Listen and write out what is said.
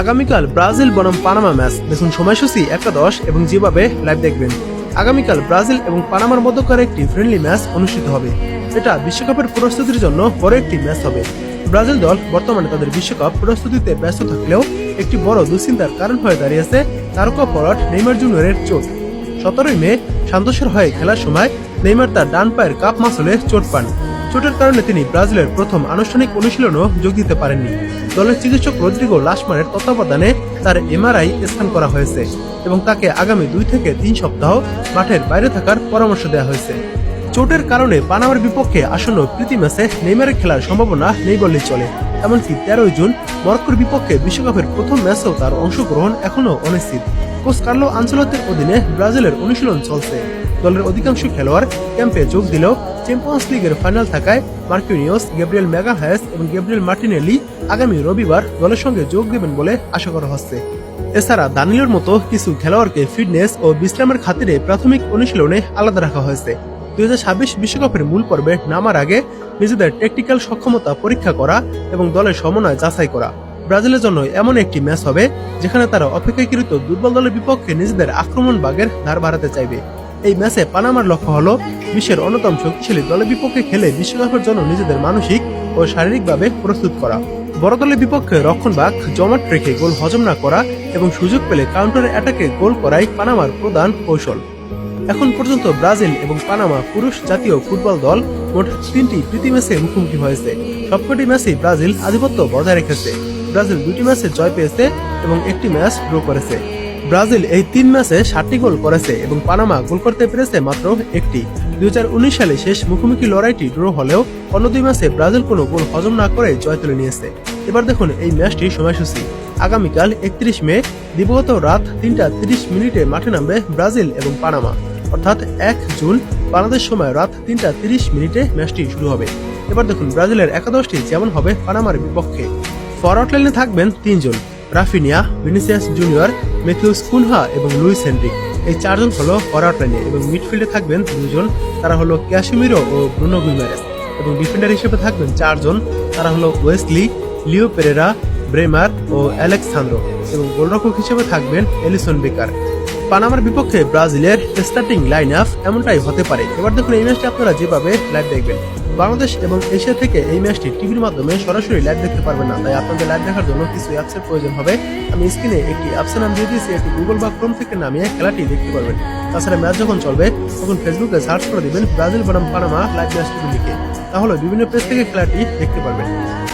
আগামীকাল ব্রাজিল বনাম Panama match দেখুন সময়সূচি ১:১০ এবং যেভাবে লাইভ দেখবেন। আগামীকাল ব্রাজিল এবং পানামার মধ্যকার একটি ফ্রেন্ডলি ম্যাচ অনুষ্ঠিত হবে। এটা বিশ্বকাপের প্রস্তুতির জন্য বড় একটি ম্যাচ হবে। ব্রাজিল দল বর্তমানে তাদের বিশ্বকাপ প্রস্তুতিতে ব্যস্ত থাকলেও একটি বড় দুশ্চিন্তার কারণ হয়ে দাঁড়িয়েছে তারকা ফরোয়ার্ড নেইমার জুনিয়রের চোট। ১৭ই মে সান্তোসের হয়ে খেলার সময় নেইমার তার ডান পায়ের কাপ মাসলে চোট পান। চোটের কারণে তিনি ব্রাজিলের প্রথম আনুষ্ঠানিক অনুশীলনও যোগ দিতে পারেননি। দলের চিকিৎসক রদ্রিগো লাসমানের তত্ত্বাবধানে তার এমআরআই স্ক্যান করা হয়েছে এবং তাকে আগামী ২ থেকে ৩ সপ্তাহ মাঠের বাইরে থাকার পরামর্শ দেওয়া হয়েছে। চোটের কারণে পানামার বিপক্ষে আসন্ন প্রীতি ম্যাচে নেইমারের খেলার সম্ভাবনা নেই বললেই চলে। এমনকি ১৩ই জুন মরক্কোর বিপক্ষে বিশ্বকাপের প্রথম ম্যাচেও তার অংশগ্রহণ এখনও অনিশ্চিত। কোচ কার্লো আনচেলত্তির অধীনে ব্রাজিলের অনুশীলন চলছে। দলের অধিকাংশ খেলোয়াড় ক্যাম্পে যোগ দিলেও চ্যাম্পিয়ন্স লিগের ফাইনাল থাকায় মার্কিনিওস, গ্যাব্রিয়েল ম্যাগালহায়েস এবং গ্যাব্রিয়েল মার্টিনেলি আগামী রবিবার দলের সঙ্গে যোগ দেবেন বলে আশা করা হচ্ছে। এছাড়া দানিলোর মতো কিছু খেলোয়াড়কে ফিটনেস ও বিশ্রামের খাতিরে প্রাথমিক অনুশীলনে আলাদা রাখা হয়েছে। ২০২৬ বিশ্বকাপের মূল পর্বে নামার আগে নিজেদের টেকনিক্যাল সক্ষমতা পরীক্ষা করা এবং দলের সমন্বয় যাচাই করা। ব্রাজিলের জন্য এমন একটি ম্যাচ হবে যেখানে তারা অপেক্ষাকৃত দুর্বল দলের বিপক্ষে নিজেদের আক্রমণ ভাগের ধার বাড়াতে চাইবে। এই ম্যাচে পানামার লক্ষ্য হলো বিশ্বের অন্যতম শক্তিশালী দলের বিপক্ষে খেলে বিশ্বকাপের জন্য নিজেদের মানসিক ও শারীরিকভাবে প্রস্তুত করা। বড় দলের বিপক্ষে রক্ষণভাগ জমাট রেখে গোল হজম না করা এবং সুযোগ পেলে কাউন্টার অ্যাটাকে গোল করাই পানামার প্রধান কৌশল। এখন পর্যন্ত ব্রাজিল এবং পানামা পুরুষ জাতীয় ফুটবল দল মোট ৩টি প্রীতি ম্যাচে মুখোমুখি হয়েছে। সবকটি ম্যাচেই ব্রাজিল আধিপত্য বজায় রেখেছে। ব্রাজিল ২টি ম্যাচে জয় পেয়েছে এবং একটি ম্যাচ ড্র করেছে। ব্রাজিল এই ৩ ম্যাচে ৭টি গোল করেছে এবং পানামা গোল করতে পেরেছে মাত্র একটি। ২০১৯ সালে শেষ মুখোমুখি লড়াইটি ড্র হলেও অন্য ২ ম্যাচে ব্রাজিল কোনো গোল হজম না করে জয় তুলে নিয়েছে। এবার দেখুন এই ম্যাচটির সময়সূচি। আগামীকাল ৩১ মে দিবগত রাত ৩টা ৩০ মাঠে নামবে ব্রাজিল এবং পানামা। অর্থাৎ ১ জুন বাংলাদেশ সময় রাত ৩টা ৩০ ম্যাচটি শুরু হবে। এবার দেখুন ব্রাজিলের একাদশটি যেমন হবে পানামার বিপক্ষে। ফরওয়ার্ড লাইনে থাকবেন ৩ জন: Raphinha, Vinicius Junior, Matheus Cunha এবং লুইস হেনরিক। এই ৪ জন হলো ফরওয়ার্ড লাইনে এবং মিডফিল্ডে থাকবেন ২ জন, তারা হলো ক্যাসিমিরো ও ব্রুনো গুইমারেস। এবং ডিফেন্ডার হিসেবে থাকবেন ৪ জন, তারা হলো ওয়েসলি, লিও পেরেরা, ব্রেমার ও অ্যালেক্সান্দ্রো। এবং গোলরক্ষক হিসেবে থাকবেন এলিসন বেকার। পানামার বিপক্ষে ব্রাজিলের স্টার্টিং লাইন আপ এমনটাই হতে পারে। এবার দেখুন এই ম্যাচটি আপনারা যেভাবে লাইভ দেখবেন। বাংলাদেশ এবং এশিয়া থেকে এই ম্যাচটি টিভির মাধ্যমে সরাসরি লাইভ দেখতে পারবেন না, তাই আপনাদের লাইভ দেখার জন্য কিছু অ্যাপসের প্রয়োজন হবে। আমি স্ক্রিনে একটি অ্যাপসের নাম দিয়ে দিয়েছি, এটি গুগল বা ক্রোম থেকে নামিয়ে খেলাটি দেখতে পারবেন। তাছাড়া ম্যাচ যখন চলবে তখন ফেসবুকে সার্চ করে দিবেন ব্রাজিল বনাম পানামা লাইভ ম্যাচ টিভি লিখে, তাহলে বিভিন্ন পেজ থেকে খেলাটি দেখতে পারবেন।